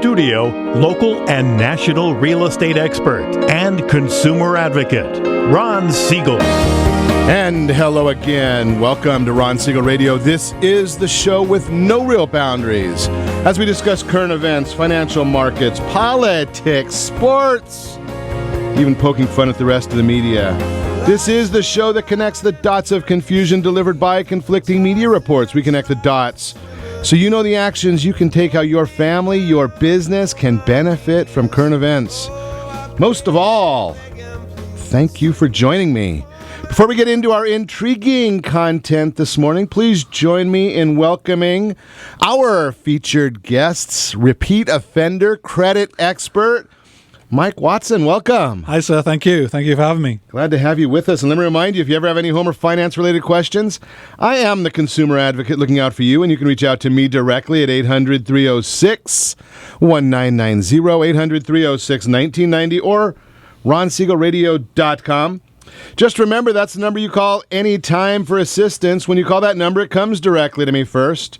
studio, local and national real estate expert and consumer advocate, Ron Siegel. And hello again. Welcome to Ron Siegel Radio. This is the show with no real boundaries as we discuss current events, financial markets, politics, sports, even poking fun at the rest of the media. This is the show that connects the dots of confusion delivered by conflicting media reports. We connect the dots so you know the actions you can take, how your family, your business can benefit from current events. Most of all, thank you for joining me. Before we get into our intriguing content this morning, please join me in welcoming our featured guests, repeat offender credit expert, Mike Watson. Welcome. Hi, sir. Thank you. Thank you for having me. Glad to have you with us. And let me remind you, if you ever have any home or finance-related questions, I am the consumer advocate looking out for you, and you can reach out to me directly at 800-306-1990, 800-306-1990, or ronsiegelradio.com. Just remember, that's the number you call anytime for assistance. When you call that number, it comes directly to me first.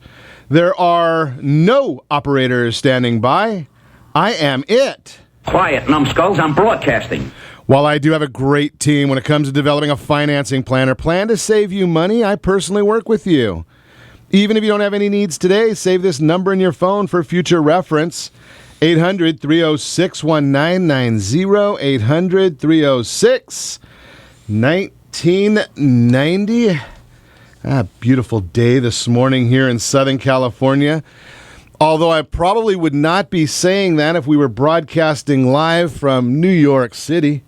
There are no operators standing by. I am it. Quiet, numbskulls. I'm broadcasting. While I do have a great team when it comes to developing a financing plan or plan to save you money, I personally work with you. Even if you don't have any needs today, save this number in your phone for future reference. 800-306-1990, 800-306-1990. Beautiful day this morning here in Southern California. Although I probably would not be saying that if we were broadcasting live from New York City.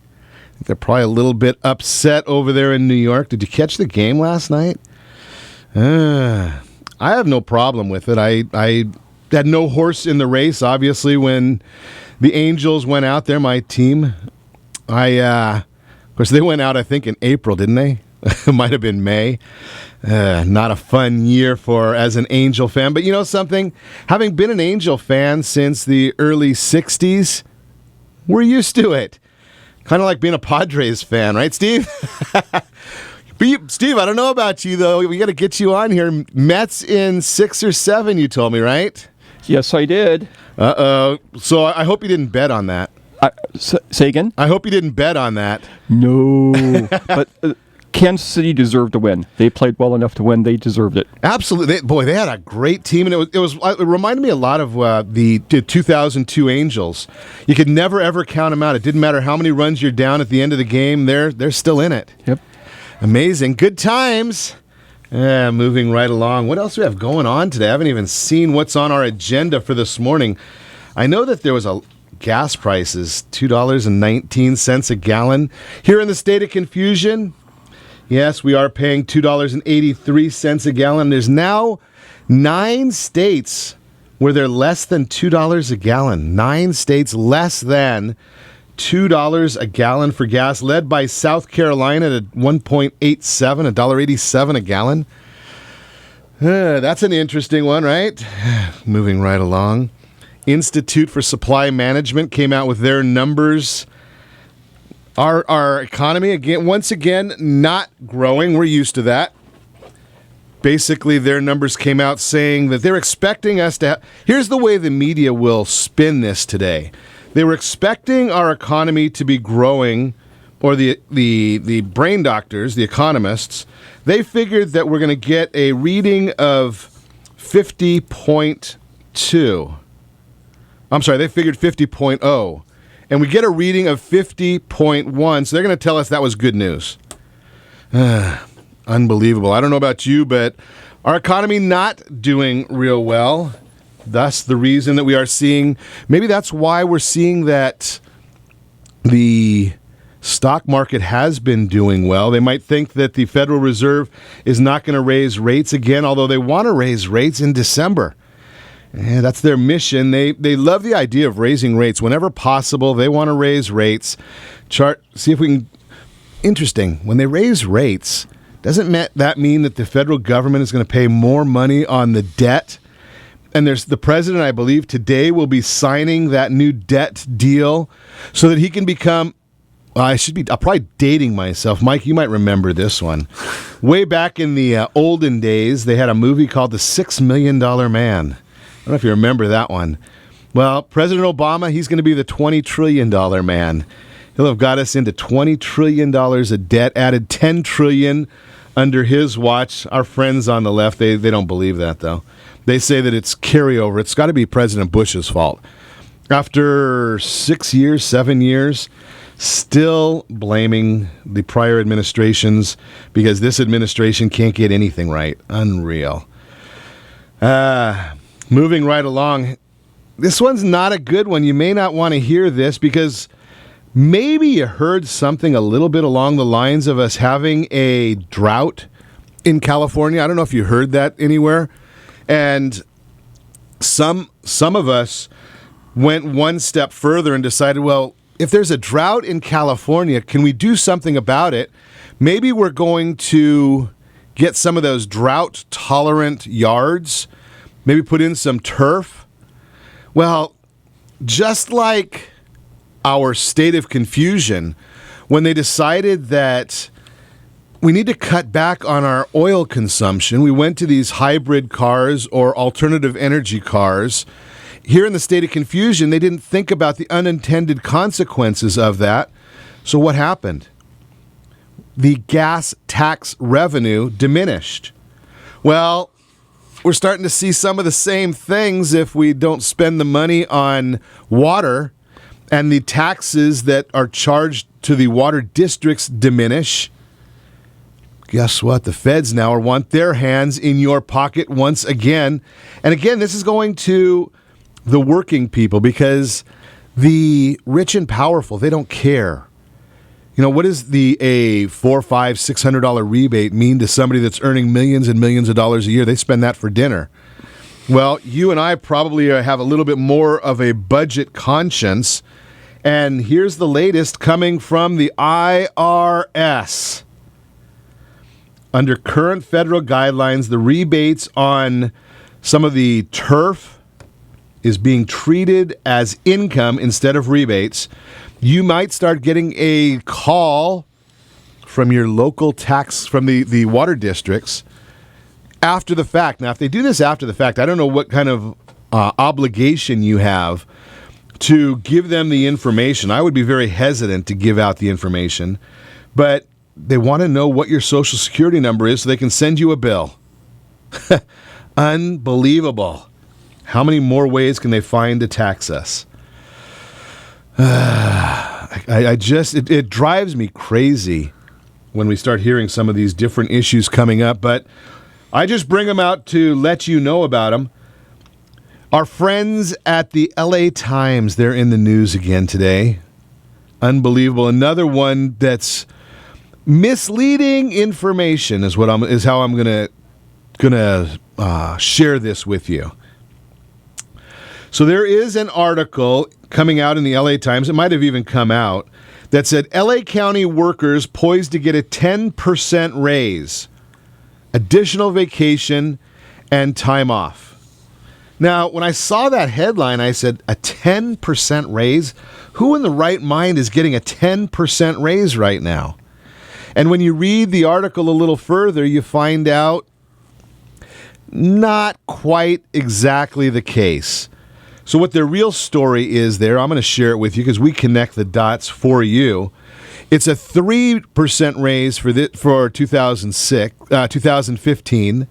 They're probably a little bit upset over there in New York. Did you catch the game last night? I have no problem with it. I had no horse in the race, obviously, when the Angels went out there, my team. Of course, they went out, I think, in April, didn't they? It might have been May. Not a fun year as an Angel fan. But you know something? Having been an Angel fan since the early 60s, we're used to it. Kind of like being a Padres fan, right, Steve? Steve, I don't know about you, though. We got to get you on here. Mets in 6 or 7, you told me, right? Yes, I did. Uh-oh. So I hope you didn't bet on that. Say again? I hope you didn't bet on that. No. But Kansas City deserved to win. They played well enough to win. They deserved it. Absolutely. They had a great team, and it reminded me a lot of the 2002 Angels. You could never, ever count them out. It didn't matter how many runs you're down at the end of the game. They're still in it. Yep. Amazing. Good times. Moving right along. What else do we have going on today? I haven't even seen what's on our agenda for this morning. I know that there was gas prices, $2.19 a gallon. Here in the state of confusion, yes, we are paying $2.83 a gallon. There's now 9 states where they're less than $2 a gallon. 9 states less than $2 a gallon for gas, led by South Carolina at $1.87, $1.87 a gallon. That's an interesting one, right? Moving right along. Institute for Supply Management came out with their numbers. Our economy, once again, not growing. We're used to that. Basically, their numbers came out saying that they're expecting us to here's the way the media will spin this today. They were expecting our economy to be growing, or the brain doctors, the economists, they figured that we're going to get a reading of 50.2. I'm sorry, they figured 50.0. And we get a reading of 50.1, so they're going to tell us that was good news. Unbelievable. I don't know about you, but our economy not doing real well. Thus, the reason that we are seeing, maybe that's why we're seeing that the stock market has been doing well. They might think that the Federal Reserve is not going to raise rates again, although they want to raise rates in December. Yeah, that's their mission. They love the idea of raising rates whenever possible. They want to raise rates. See if we can. Interesting. When they raise rates, doesn't that mean that the federal government is going to pay more money on the debt? And there's the president, I believe, today will be signing that new debt deal so that he can become. I'm probably dating myself. Mike, you might remember this one. Way back in the olden days, they had a movie called The $6 Million Man. I don't know if you remember that one. Well, President Obama, he's going to be the $20 trillion man. He'll have got us into $20 trillion of debt, added $10 trillion under his watch. Our friends on the left, they don't believe that, though. They say that it's carryover. It's got to be President Bush's fault. After 6 years, 7 years, still blaming the prior administrations because this administration can't get anything right. Unreal. Moving right along. This one's not a good one. You may not want to hear this because maybe you heard something a little bit along the lines of us having a drought in California. I don't know if you heard that anywhere. And some of us went one step further and decided, well, if there's a drought in California, can we do something about it? Maybe we're going to get some of those drought-tolerant yards, maybe put in some turf. Well, just like our state of confusion, when they decided that we need to cut back on our oil consumption, we went to these hybrid cars or alternative energy cars. Here in the state of confusion, they didn't think about the unintended consequences of that. So what happened? The gas tax revenue diminished. Well, we're starting to see some of the same things if we don't spend the money on water and the taxes that are charged to the water districts diminish. Guess what? The feds now want their hands in your pocket once again. And again, this is going to the working people because the rich and powerful, they don't care. You know, what does a $400, $500, $600 rebate mean to somebody that's earning millions and millions of dollars a year? They spend that for dinner. Well, you and I probably have a little bit more of a budget conscience. And here's the latest coming from the IRS. Under current federal guidelines, the rebates on some of the turf is being treated as income instead of rebates. You might start getting a call from your local tax, from the water districts, after the fact. Now, if they do this after the fact, I don't know what kind of obligation you have to give them the information. I would be very hesitant to give out the information, but they want to know what your Social Security number is so they can send you a bill. Unbelievable. How many more ways can they find to tax us? It drives me crazy when we start hearing some of these different issues coming up, but I just bring them out to let you know about them. Our friends at the LA Times, they're in the news again today. Unbelievable. Another one that's misleading information is how I'm gonna share this with you. So there is an article coming out in the LA Times, it might have even come out, that said LA County workers poised to get a 10% raise, additional vacation, and time off. Now, when I saw that headline, I said, a 10% raise? Who in the right mind is getting a 10% raise right now? And when you read the article a little further, you find out not quite exactly the case. So what their real story is there, I'm going to share it with you because we connect the dots for you. It's a 3% raise for 2015, a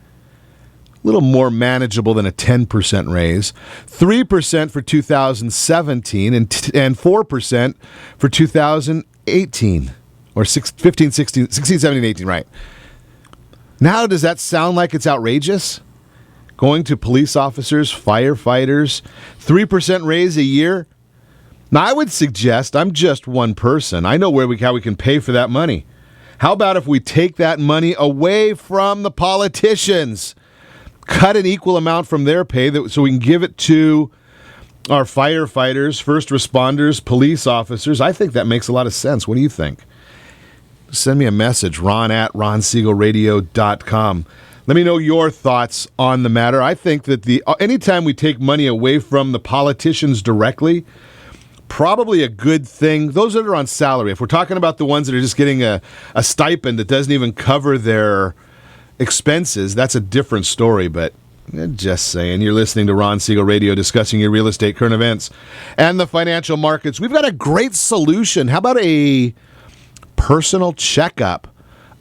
little more manageable than a 10% raise. 3% for 2017 and 4% for 2018. Or 16, 17, 18, right. Now, does that sound like it's outrageous? Going to police officers, firefighters, 3% raise a year? Now, I would suggest, I'm just one person. I know how we can pay for that money. How about if we take that money away from the politicians? Cut an equal amount from their pay so we can give it to our firefighters, first responders, police officers. I think that makes a lot of sense. What do you think? Send me a message, ron@ronsiegelradio.com. Let me know your thoughts on the matter. I think that anytime we take money away from the politicians directly, probably a good thing. Those that are on salary, if we're talking about the ones that are just getting a stipend that doesn't even cover their expenses, that's a different story. But Just saying. You're listening to Ron Siegel Radio, discussing your real estate, current events, and the financial markets. We've got a great solution. How about a personal checkup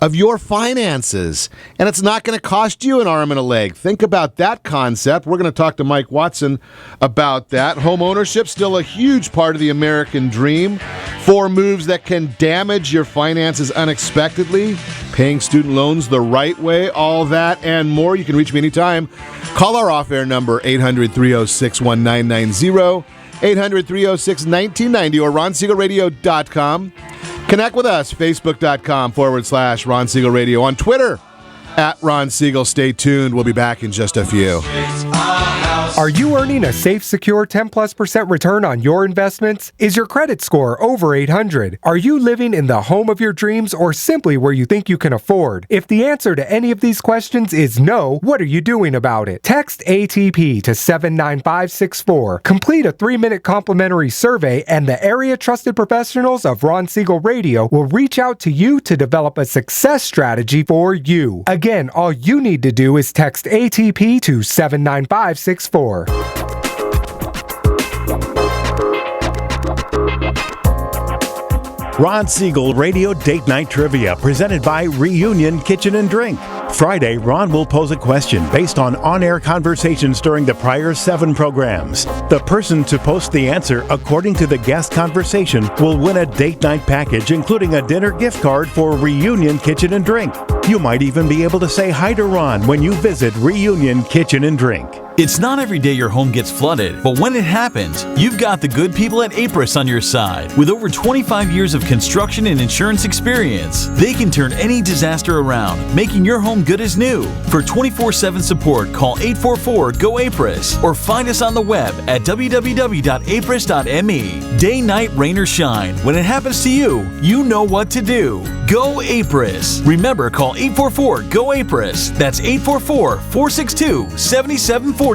of your finances? And it's not going to cost you an arm and a leg. Think about that concept. We're going to talk to Mike Watson about that. Home ownership, still a huge part of the American dream. 4 moves that can damage your finances unexpectedly. Paying student loans the right way. All that and more. You can reach me anytime. Call our off-air number, 800-306-1990, 800-306-1990, or RonSiegelRadio.com. Connect with us, Facebook.com/Ron Siegel Radio. On Twitter, @Ron Siegel. Stay tuned. We'll be back in just a few. Are you earning a safe, secure 10+% return on your investments? Is your credit score over 800? Are you living in the home of your dreams or simply where you think you can afford? If the answer to any of these questions is no, what are you doing about it? Text ATP to 79564. Complete a 3-minute complimentary survey and the area trusted professionals of Ron Siegel Radio will reach out to you to develop a success strategy for you. Again, all you need to do is text ATP to 79564. Ron Siegel Radio Date Night Trivia, presented by Reunion Kitchen and Drink. Friday, Ron will pose a question based on-air conversations during the prior 7 programs. The person to post the answer according to the guest conversation will win a date night package, including a dinner gift card for Reunion Kitchen and Drink. You might even be able to say hi to Ron when you visit Reunion Kitchen and Drink. It's not every day your home gets flooded, but when it happens, you've got the good people at Apris on your side. With over 25 years of construction and insurance experience, they can turn any disaster around, making your home good as new. For 24/7 support, call 844-GO-APRIS or find us on the web at www.apris.me. Day, night, rain, or shine, when it happens to you, you know what to do. Go Apris. Remember, call 844-GO-APRIS. That's 844-462-7747.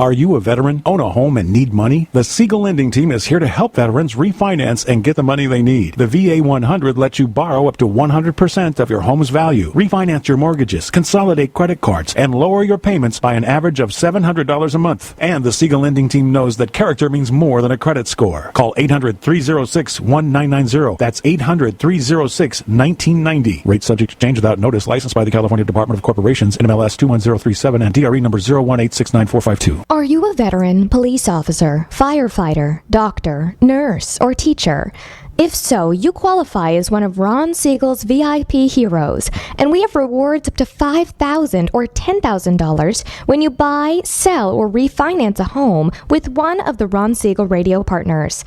Are you a veteran, own a home, and need money? The Siegel Lending Team is here to help veterans refinance and get the money they need. The VA 100 lets you borrow up to 100% of your home's value, refinance your mortgages, consolidate credit cards, and lower your payments by an average of $700 a month. And the Siegel Lending Team knows that character means more than a credit score. Call 800-306-1990. That's 800-306-1990. Rate subject to change without notice. Licensed by the California Department of Corporations, NMLS 21037, and DRE number 01869. 9452. Are you a veteran, police officer, firefighter, doctor, nurse, or teacher? If so, you qualify as one of Ron Siegel's VIP heroes, and we have rewards up to $5,000 or $10,000 when you buy, sell, or refinance a home with one of the Ron Siegel Radio partners.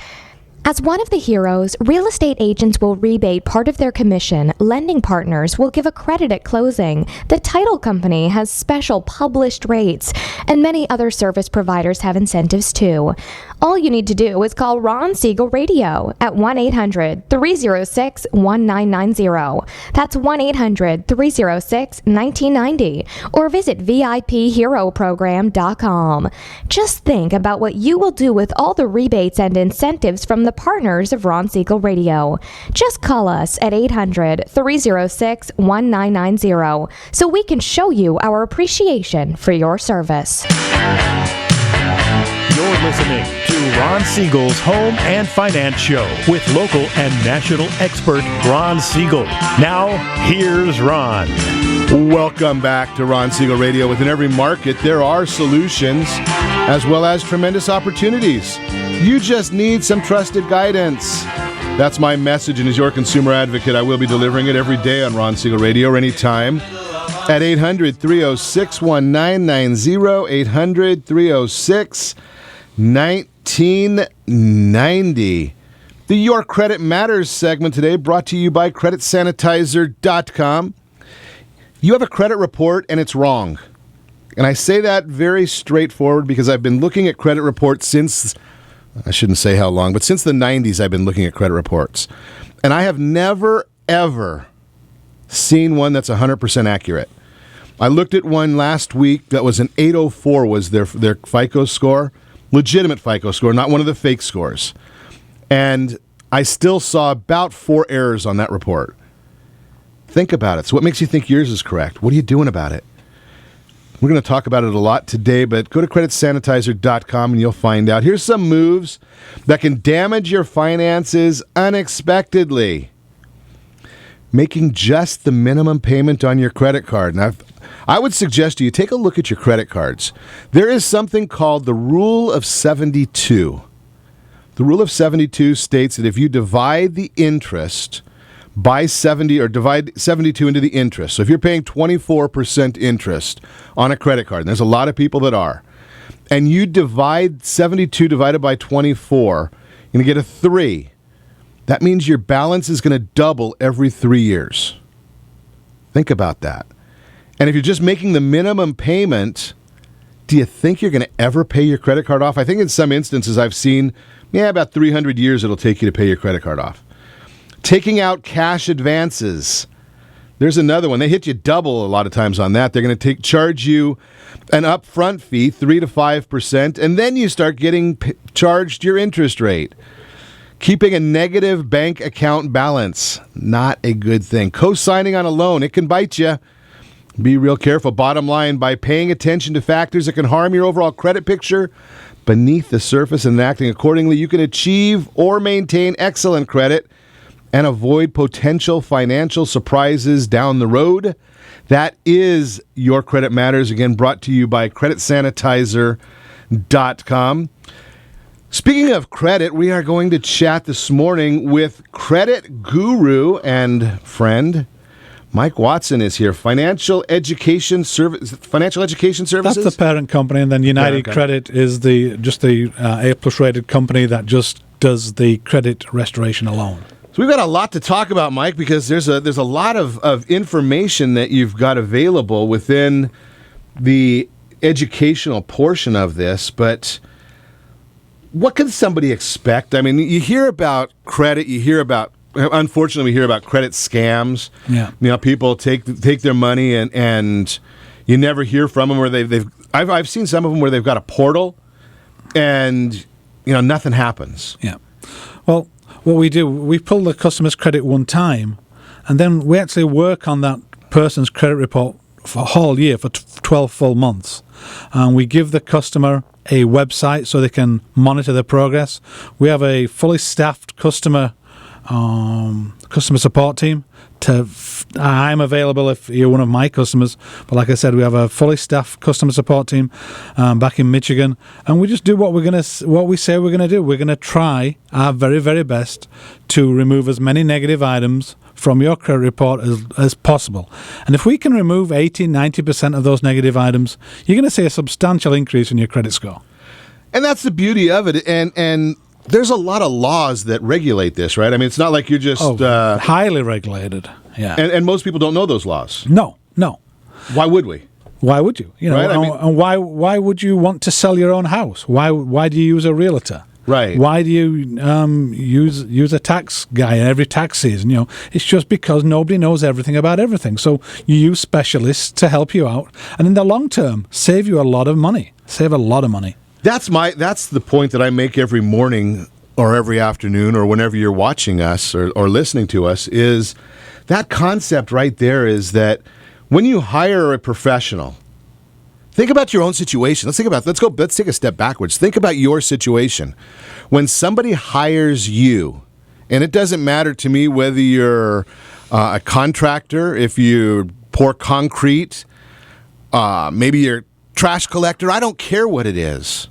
As one of the heroes, real estate agents will rebate part of their commission, lending partners will give a credit at closing, the title company has special published rates, and many other service providers have incentives too. All you need to do is call Ron Siegel Radio at 1-800-306-1990. That's 1-800-306-1990. Or visit VIPHeroProgram.com. Just think about what you will do with all the rebates and incentives from the partners of Ron Siegel Radio. Just call us at 800-306-1990 so we can show you our appreciation for your service. You're listening to Ron Siegel's Home and Finance Show with local and national expert Ron Siegel. Now, here's Ron. Welcome back to Ron Siegel Radio. Within every market, there are solutions as well as tremendous opportunities. You just need some trusted guidance. That's my message, and as your consumer advocate, I will be delivering it every day on Ron Siegel Radio or anytime at 800-306-1990, 800-306-1990. The Your Credit Matters segment today brought to you by CreditSanitizer.com. You have a credit report and it's wrong. And I say that very straightforward because I've been looking at credit reports since, I shouldn't say how long, but since the 90s I've been looking at credit reports. And I have never, ever seen one that's 100% accurate. I looked at one last week that was an 804 was their FICO score. Legitimate FICO score, not one of the fake scores. And I still saw about 4 errors on that report. Think about it. So what makes you think yours is correct? What are you doing about it? We're going to talk about it a lot today, but go to creditsanitizer.com and you'll find out. Here's some moves that can damage your finances unexpectedly. Making just the minimum payment on your credit card. Now, I would suggest to you take a look at your credit cards. There is something called the Rule of 72. The Rule of 72 states that if you divide the interest by 70 or divide 72 into the interest, so if you're paying 24% interest on a credit card, and there's a lot of people that are, and you divide 72 divided by 24, you're going to get a 3. That means your balance is going to double every 3 years. Think about that. And if you're just making the minimum payment, do you think you're going to ever pay your credit card off? I think in some instances I've seen, about 300 years it'll take you to pay your credit card off. Taking out cash advances. There's another one. They hit you double a lot of times on that. They're going to charge you an upfront fee, 3 to 5%, and then you start getting charged your interest rate. Keeping a negative bank account balance, not a good thing. Co-signing on a loan, it can bite you. Be real careful. Bottom line, by paying attention to factors that can harm your overall credit picture beneath the surface and acting accordingly, you can achieve or maintain excellent credit and avoid potential financial surprises down the road. That is Your Credit Matters, again, brought to you by creditsanitizer.com. Speaking of credit, we are going to chat this morning with credit guru and friend Mike Watson is here. Financial Education Services. That's the parent company, and then United Credit is the A+ rated company that just does the credit restoration alone. So we've got a lot to talk about, Mike, because there's a lot of information that you've got available within the educational portion of this, but what can somebody expect? I mean, you hear about credit, unfortunately, we hear about credit scams. Yeah. People take their money and you never hear from them, or I've seen some of them where they've got a portal and nothing happens. Yeah. Well, what we do, we pull the customer's credit one time, and then we actually work on that person's credit report for a whole year, for 12 full months. And we give the customer a website so they can monitor their progress. We have a fully staffed customer support team. I'm available if you're one of my customers, but like I said, we have a fully staffed customer support team back in Michigan, and we just do what we say we're gonna do. We're gonna try our very, very best to remove as many negative items from your credit report as possible. And if we can remove 80-90% of those negative items, you're going to see a substantial increase in your credit score. And that's the beauty of it. And there's a lot of laws that regulate this, right? I mean, it's not like you're just highly regulated. Yeah. And most people don't know those laws. No. Why would we? Why would you? Right? And why would you want to sell your own house? Why do you use a realtor? Right. Why do you use a tax guy in every tax season? It's just because nobody knows everything about everything. So you use specialists to help you out, and in the long term, save you a lot of money. That's the point that I make every morning or every afternoon or whenever you're watching us or listening to us, is that concept right there, is that when you hire a professional, think about your own situation. Let's take a step backwards. Think about your situation. When somebody hires you, and it doesn't matter to me whether you're a contractor, if you pour concrete, maybe you're a trash collector, I don't care what it is.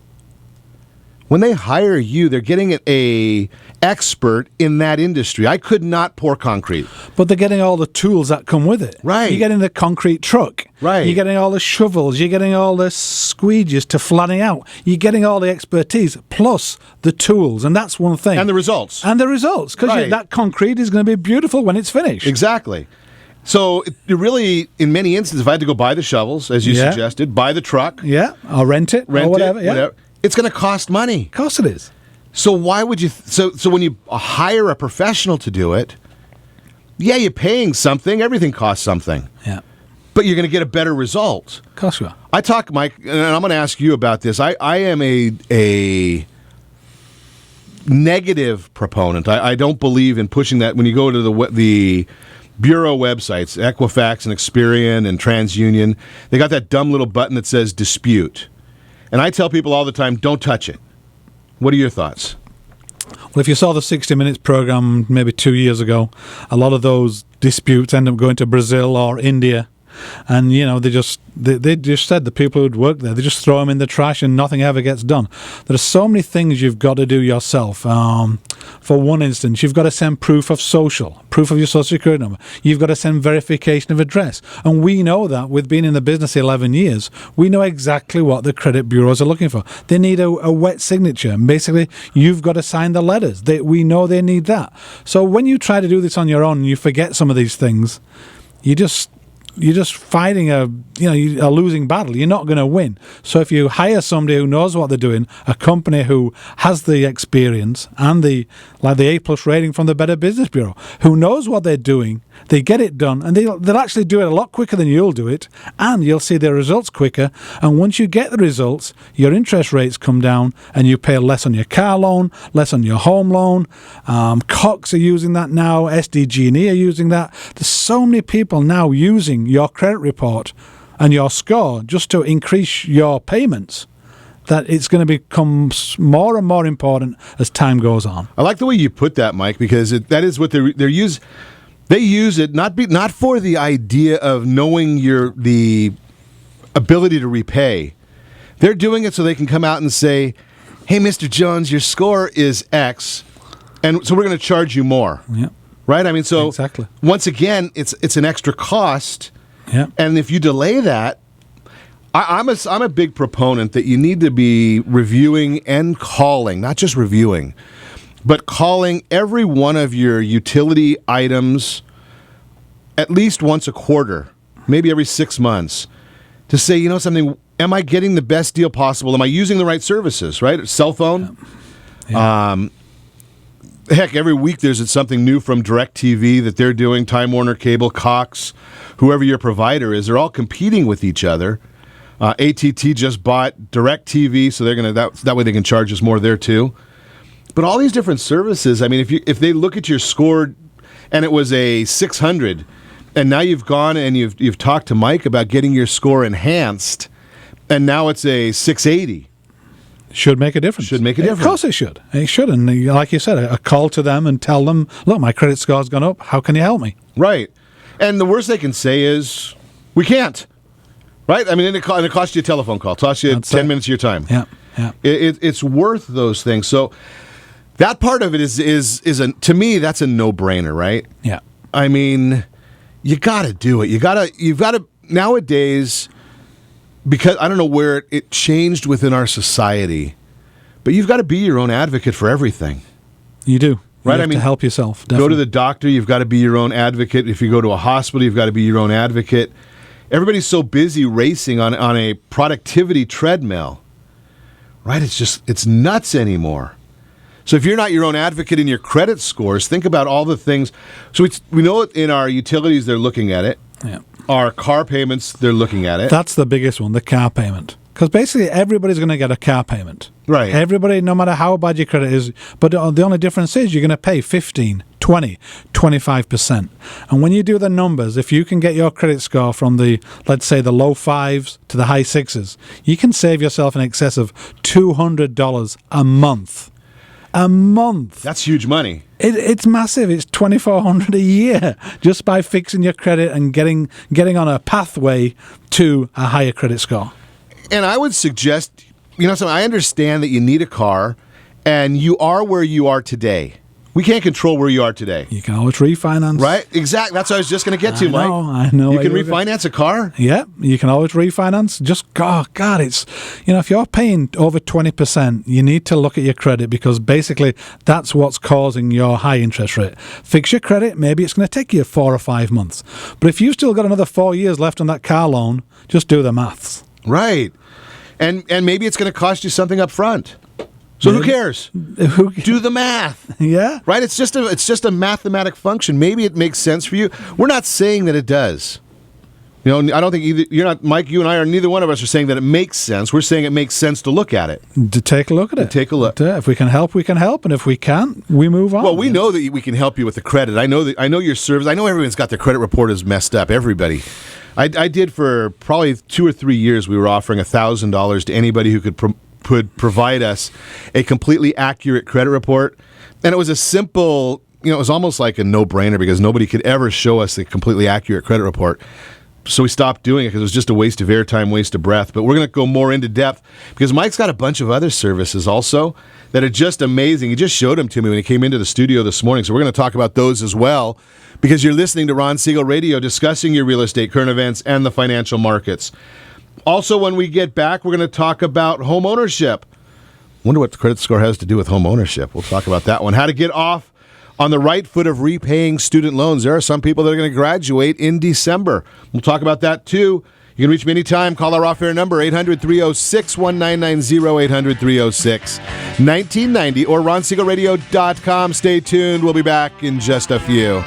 When they hire you, they're getting a expert in that industry. I could not pour concrete. But they're getting all the tools that come with it. Right. You're getting the concrete truck. Right. You're getting all the shovels. You're getting all the squeegees to flattening out. You're getting all the expertise, plus the tools. And that's one thing. And the results. Because that concrete is going to be beautiful when it's finished. Exactly. So you really, in many instances, if I had to go buy the shovels, as you suggested, buy the truck. Yeah, or rent it or whatever. It's going to cost money. Of course it is. So why would you? So when you hire a professional to do it, you're paying something. Everything costs something. Yeah. But you're going to get a better result. Of course you are. I talk, Mike, and I'm going to ask you about this. I am a negative proponent. I don't believe in pushing that. When you go to the bureau websites, Equifax and Experian and TransUnion, they got that dumb little button that says dispute. And I tell people all the time, don't touch it. What are your thoughts? Well, if you saw the 60 Minutes program maybe 2 years ago, a lot of those disputes end up going to Brazil or India. And, they just said the people who'd work there, they just throw them in the trash and nothing ever gets done. There are so many things you've got to do yourself. For one instance, you've got to send proof of your social security number. You've got to send verification of address. And we know that with being in the business 11 years, we know exactly what the credit bureaus are looking for. They need a wet signature. Basically, you've got to sign the letters. We know they need that. So when you try to do this on your own and you forget some of these things, you're just fighting a losing battle. You're not going to win. So if you hire somebody who knows what they're doing, a company who has the experience and the A+ rating from the Better Business Bureau, who knows what they're doing, they get it done, and they'll actually do it a lot quicker than you'll do it, and you'll see the results quicker. And once you get the results, your interest rates come down, and you pay less on your car loan, less on your home loan. Cox are using that now. SDG&E are using that. There's so many people now using your credit report and your score just to increase your payments that it's going to become more and more important as time goes on. I like the way you put that, Mike, because that is what they use. They use it not for the idea of knowing the ability to repay. They're doing it so they can come out and say, "Hey, Mr. Jones, your score is X, and so we're going to charge you more." Yeah. Right? I mean, so exactly. Once again, it's an extra cost. Yeah. And if you delay that, I'm a big proponent that you need to be reviewing and calling, not just reviewing, but calling every one of your utility items at least once a quarter, maybe every 6 months, to say, something, am I getting the best deal possible? Am I using the right services, right? Cell phone? Yeah. Heck, every week there's something new from DirecTV that they're doing, Time Warner Cable, Cox, whoever your provider is. They're all competing with each other. AT&T just bought DirecTV, so they're going to that way they can charge us more there too. But all these different services, I mean, if they look at your score and it was a 600, and now you've gone and you've talked to Mike about getting your score enhanced, and now it's a 680. Should make a difference. Of course it should. It should. And like you said, a call to them and tell them, look, my credit score's gone up. How can you help me? Right. And the worst they can say is, we can't. Right? I mean, and it costs you a telephone call. It costs you 10 minutes of your time. Yeah. Yeah. It's worth those things. So that part of it is to me, that's a no-brainer, right? Yeah. I mean, you got to do it. You've got to, nowadays, because I don't know where it changed within our society, but you've got to be your own advocate for everything. You do. Right? You have to help yourself. Definitely. Go to the doctor, you've got to be your own advocate. If you go to a hospital, you've got to be your own advocate. Everybody's so busy racing on a productivity treadmill. Right? It's nuts anymore. So if you're not your own advocate in your credit scores, think about all the things. So we know in our utilities they're looking at it. Yeah. Our car payments, they're looking at it. That's the biggest one, the car payment. Because basically everybody's going to get a car payment. Right. Everybody, no matter how bad your credit is. But the only difference is you're going to pay 15, 20, 25%. And when you do the numbers, if you can get your credit score from let's say the low 5s to the high 6s, you can save yourself in excess of $200 a month. A month. That's huge money. It's massive. It's $2,400 a year just by fixing your credit and getting on a pathway to a higher credit score. And I would suggest, I understand that you need a car, and you are where you are today. We can't control where you are today. You can always refinance. Right? Exactly. That's what I was just going to get to, Mike. I know. You can refinance a car? Yeah, you can always refinance. Just, God, it's, if you're paying over 20%, you need to look at your credit because basically that's what's causing your high interest rate. Fix your credit. Maybe it's going to take you 4 or 5 months. But if you've still got another 4 years left on that car loan, just do the maths. Right. And maybe it's going to cost you something up front. So who cares? Do the math. Yeah. Right? It's just a mathematic function. Maybe it makes sense for you. We're not saying that it does. You know, I don't think either you're not Mike. You and I are neither one of us are saying that it makes sense. We're saying it makes sense to look at it. To take a look at it. Take a look. If we can help, we can help, and if we can't, we move on. Well, we know that we can help you with the credit. I know your service. I know everyone's got their credit report is messed up. Everybody. I did for probably 2 or 3 years. We were offering $1,000 to anybody who could provide us a completely accurate credit report, and it was a simple. You know, it was almost like a no-brainer because nobody could ever show us a completely accurate credit report. So we stopped doing it because it was just a waste of airtime, waste of breath. But we're going to go more into depth because Mike's got a bunch of other services also that are just amazing. He just showed them to me when he came into the studio this morning. So we're going to talk about those as well because you're listening to Ron Siegel Radio discussing your real estate, current events, and the financial markets. Also, when we get back, we're going to talk about home ownership. Wonder what the credit score has to do with home ownership. We'll talk about that one. How to get off on the right foot of repaying student loans. There are some people that are going to graduate in December. We'll talk about that too. You can reach me anytime. Call our off-air number, 800-306-1990, 800-306-1990, or ronsiegelradio.com. Stay tuned. We'll be back in just a few.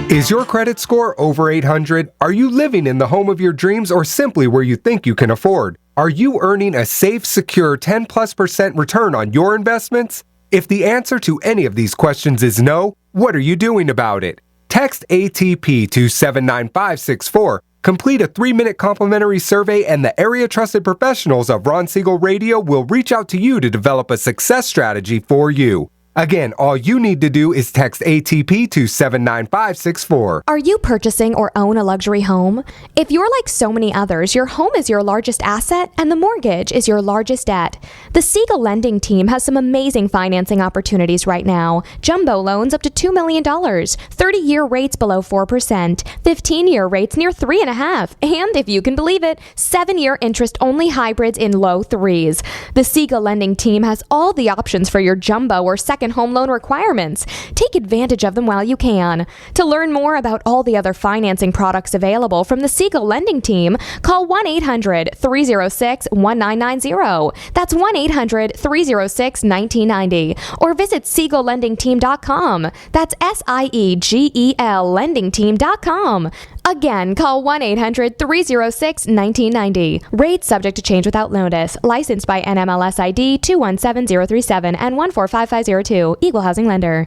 Is your credit score over 800? Are you living in the home of your dreams or simply where you think you can afford? Are you earning a safe, secure 10+% return on your investments? If the answer to any of these questions is no, what are you doing about it? Text ATP to 79564. Complete a 3-minute complimentary survey and the area trusted professionals of Ron Siegel Radio will reach out to you to develop a success strategy for you. Again, all you need to do is text ATP to 79564. Are you purchasing or own a luxury home? If you're like so many others, your home is your largest asset and the mortgage is your largest debt. The Siegel lending team has some amazing financing opportunities right now. Jumbo loans up to $2 million, 30-year rates below 4%, 15-year rates near 3.5%, and if you can believe it, 7-year interest-only hybrids in low 3s. The Siegel lending team has all the options for your jumbo or second home loan requirements. Take advantage of them while you can. To learn more about all the other financing products available from the Siegel lending team, call 1-800-306-1990. That's 1-800-306-1990. Or visit SiegelLendingTeam.com. That's SIEGEL LendingTeam.com. Again, call 1-800-306-1990. Rates subject to change without notice. Licensed by NMLS ID 217037 and 145502. Equal housing lender.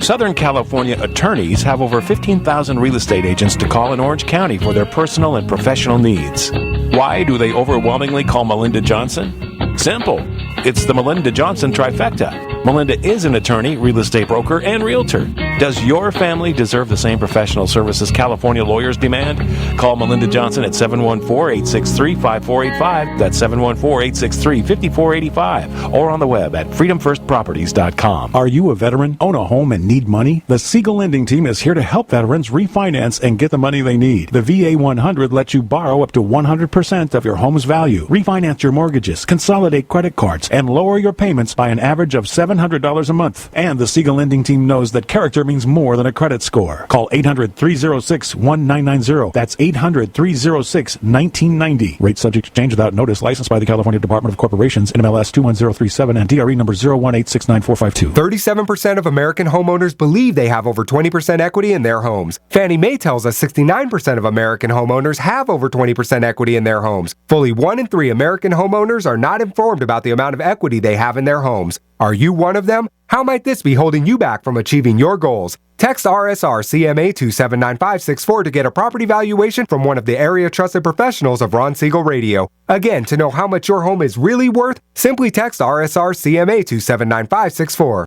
Southern California attorneys have over 15,000 real estate agents to call in Orange County for their personal and professional needs. Why do they overwhelmingly call Melinda Johnson? Simple. It's the Melinda Johnson trifecta. Melinda is an attorney, real estate broker, and realtor. Does your family deserve the same professional services California lawyers demand? Call Melinda Johnson at 714-863-5485. That's 714-863-5485. Or on the web at freedomfirstproperties.com. Are you a veteran, own a home, and need money? The Siegel lending team is here to help veterans refinance and get the money they need. The VA 100 lets you borrow up to 100% of your home's value, refinance your mortgages, consolidate credit cards, and lower your payments by an average of $700 a month. And the Siegel lending team knows that character means more than a credit score. Call 800-306-1990. That's 800-306-1990. Rate subject to change without notice. Licensed by the California Department of Corporations, NMLS 21037 and DRE number 018694552. 37% of American homeowners believe they have over 20% equity in their homes. Fannie Mae tells us 69% of American homeowners have over 20% equity in their homes. Fully 1 in 3 American homeowners are not informed about the amount of equity they have in their homes. Are you one of them? How might this be holding you back from achieving your goals? Text RSR CMA to 79564 to get a property valuation from one of the area trusted professionals of Ron Siegel Radio. Again, to know how much your home is really worth, simply text RSR CMA to 79564.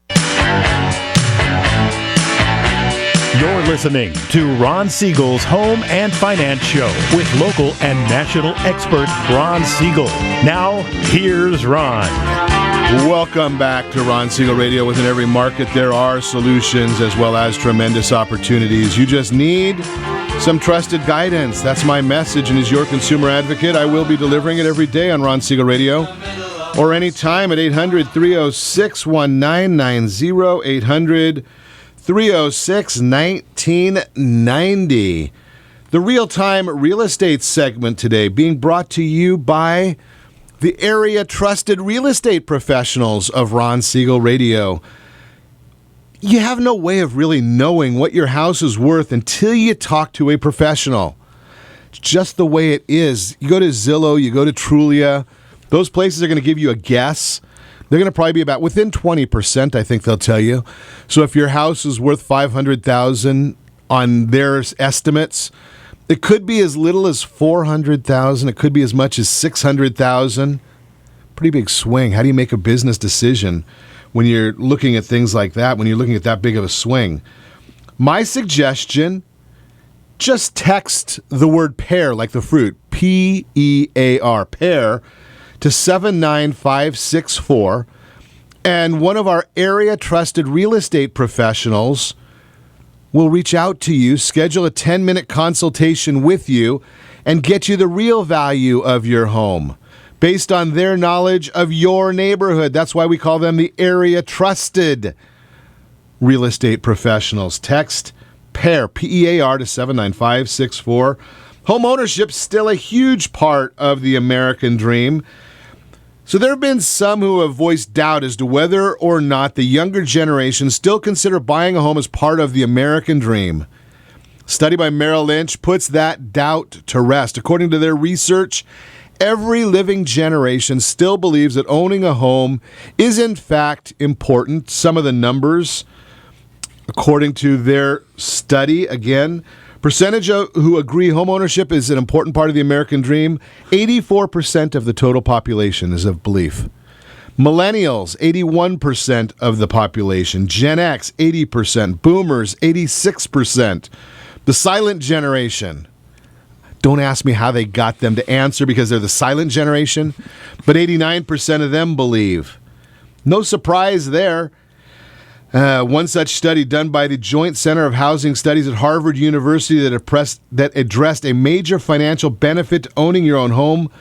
You're listening to Ron Siegel's Home and Finance Show with local and national expert Ron Siegel. Now, here's Ron. Welcome back to Ron Siegel Radio. Within every market, there are solutions as well as tremendous opportunities. You just need some trusted guidance. That's my message, and as your consumer advocate, I will be delivering it every day on Ron Siegel Radio or anytime at 800-306-1990, 800-306-1990. The real-time real estate segment today being brought to you by the area trusted real estate professionals of Ron Siegel Radio. you have no way of really knowing what your house is worth until you talk to a professional. It's just the way it is. You go to Zillow, you go to Trulia, those places are going to give you a guess. They're going to probably be about within 20%, I think they'll tell you. So if your house is worth $500,000 on their estimates, it could be as little as $400,000. It could be as much as $600,000. Pretty big swing. How do you make a business decision when you're looking at things like that, when you're looking at that big of a swing? My suggestion, just text the word pear, like the fruit, P-E-A-R, pear, to 79564, and one of our area trusted real estate professionals will reach out to you, schedule a 10-minute consultation with you, and get you the real value of your home based on their knowledge of your neighborhood. That's why we call them the area trusted real estate professionals. Text PAIR, P-E-A-R, to 79564. Home ownership's still a huge part of the American dream. So there have been some who have voiced doubt as to whether or not the younger generation still consider buying a home as part of the American dream. A study by Merrill Lynch puts that doubt to rest. According to their research, every living generation still believes that owning a home is in fact important. Some of the numbers, according to their study, again, percentage of who agree homeownership is an important part of the American dream, 84% of the total population is of belief. Millennials, 81% of the population. Gen X, 80%. Boomers, 86%. The silent generation. Don't ask me how they got them to answer because they're the silent generation, but 89% of them believe. No surprise there. One such study done by the Joint Center of Housing Studies at Harvard University that addressed a major financial benefit to owning your own home: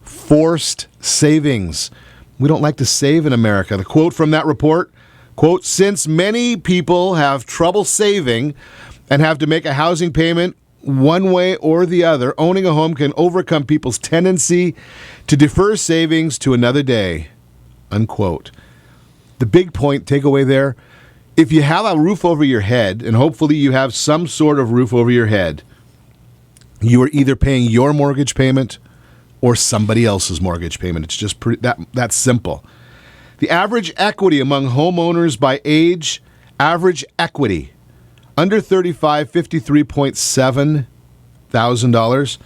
forced savings. We don't like to save in America. The quote from that report, quote, "Since many people have trouble saving and have to make a housing payment one way or the other, owning a home can overcome people's tendency to defer savings to another day," unquote. The big point takeaway there, if you have a roof over your head, and hopefully you have some sort of roof over your head, you are either paying your mortgage payment or somebody else's mortgage payment. It's just that simple. The average equity among homeowners by age, average equity, under 35, $53.7 thousand.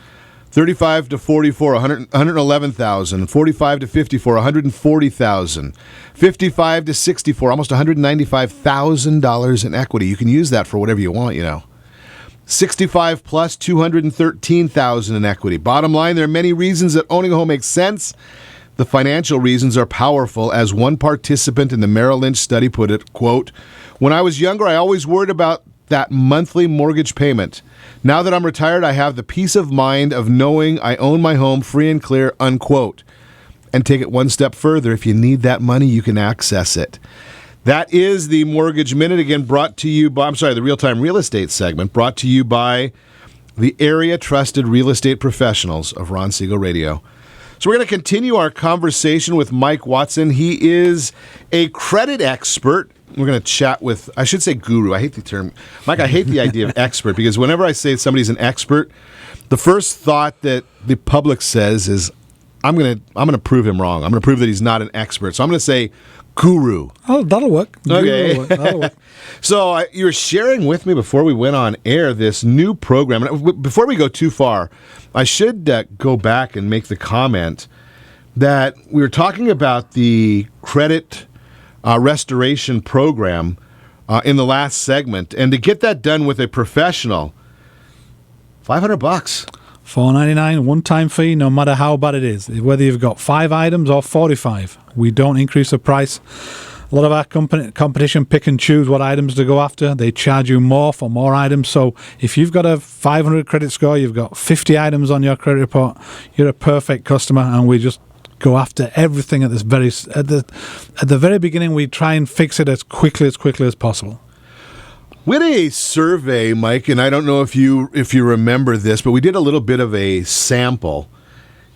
35 to 44, $111,000. 45 to 54, $140,000. 55 to 64, almost $195,000 in equity. You can use that for whatever you want, you know. 65 plus, $213,000 in equity. Bottom line, there are many reasons that owning a home makes sense. The financial reasons are powerful. As one participant in the Merrill Lynch study put it, quote, "When I was younger, I always worried about that monthly mortgage payment. Now that I'm retired, I have the peace of mind of knowing I own my home free and clear," unquote. And take it one step further. If you need that money, you can access it. That is the Mortgage Minute, again brought to you by, the Real-Time Real Estate segment, brought to you by the area trusted real estate professionals of Ron Siegel Radio. So we're going to continue our conversation with Mike Watson. He is a credit expert. We're going to chat with, I should say guru. I hate the term. Mike, I hate the idea of expert because whenever I say somebody's an expert, the first thought that the public says is, I'm going to prove him wrong. I'm going to prove that he's not an expert. So I'm going to say guru. Oh, that'll work. Okay. That'll work. So you were sharing with me before we went on air this new program. And before we go too far, I should go back and make the comment that we were talking about the credit restoration program in the last segment, and to get that done with a professional, $500. $4.99 one-time fee, no matter how bad it is. Whether you've got 5 items or 45, we don't increase the price. A lot of our competition pick and choose what items to go after. They charge you more for more items. So if you've got a 500 credit score, you've got 50 items on your credit report, you're a perfect customer, and we just go after everything at the very beginning. We try and fix it as quickly as possible. We had a survey, Mike, and I don't know if you remember this, but we did a little bit of a sample,